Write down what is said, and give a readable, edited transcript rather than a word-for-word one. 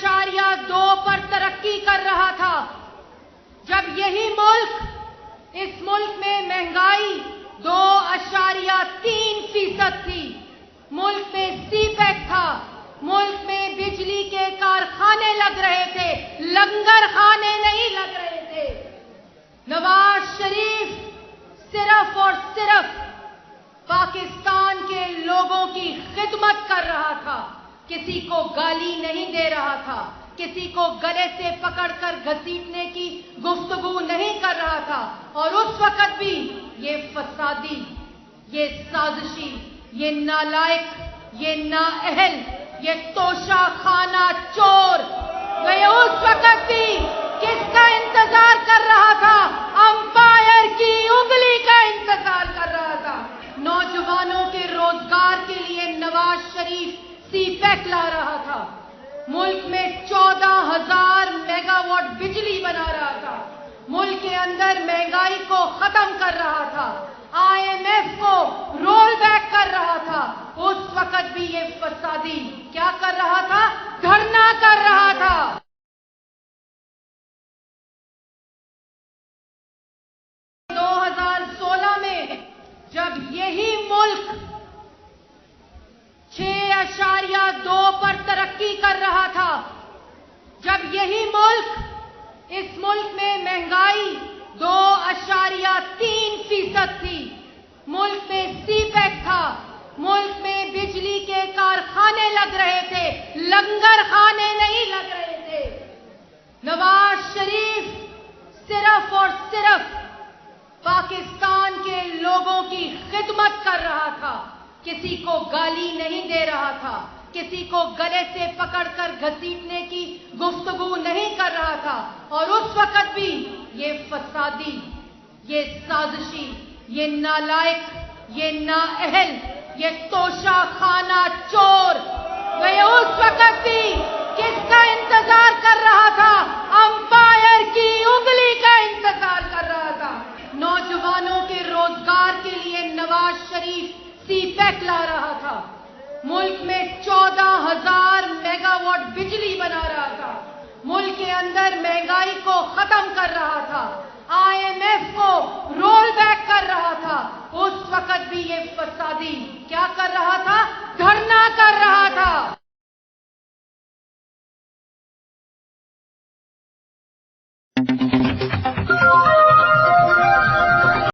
6.2 پر ترقی کر رہا تھا، جب یہی ملک، اس ملک میں مہنگائی 2.3% تھی، ملک میں سی پیک تھا، ملک میں بجلی کے کارخانے لگ رہے تھے، لنگر خانے نہیں لگ رہے تھے، نواز شریف صرف اور صرف پاکستان کے لوگوں کی خدمت کر رہا تھا، کسی کو گالی نہیں دے رہا تھا، کسی کو گلے سے پکڑ کر گھسیٹنے کی گفتگو نہیں کر رہا تھا، اور اس وقت بھی یہ فسادی، یہ سازشی، یہ نالائق، یہ نااہل، یہ توشہ خانہ چور، وہ اس وقت بھی کس کا انتظار کر رہا تھا؟ امپائر کی انگلی کا انتظار کر رہا تھا۔ نوجوانوں کے روزگار کے لیے نواز شریف سی پیک لا رہا تھا، ملک میں 14,000 میگا واٹ بجلی بنا رہا تھا، ملک کے اندر مہنگائی کو ختم کر رہا تھا، IMF کو رول بیک کر رہا تھا، اس وقت بھی یہ فسادی کیا کر رہا تھا؟ دھرنا کر رہا تھا۔ 2016 میں جب یہی ملک 6.2 پر ترقی کر رہا تھا، جب یہی ملک، اس ملک میں مہنگائی 2.3% تھی، ملک میں سی پیک تھا، ملک میں بجلی کے کارخانے لگ رہے تھے، لنگر خانے نہیں لگ رہے تھے، نواز شریف صرف اور صرف پاکستان کے لوگوں کی خدمت کر رہا تھا، کسی کو گالی نہیں دے رہا تھا، کسی کو گلے سے پکڑ کر گھسیٹنے کی گفتگو نہیں کر رہا تھا، اور اس وقت بھی یہ فسادی، یہ سازشی، یہ نالائق، یہ نااہل، یہ توشہ خانہ چور، وہ اس وقت بھی کس کا انتظار کر رہا تھا؟ امپائر کی انگلی کا انتظار کر رہا تھا۔ نوجوانوں کے روزگار کے لیے نواز شریف سی پیک لا رہا تھا، ملک میں 14,000 میگا واٹ بجلی بنا رہا تھا، ملک کے اندر مہنگائی کو ختم کر رہا تھا، IMF کو رول بیک کر رہا تھا، اس وقت بھی یہ فسادی کیا کر رہا تھا؟ دھرنا کر رہا تھا۔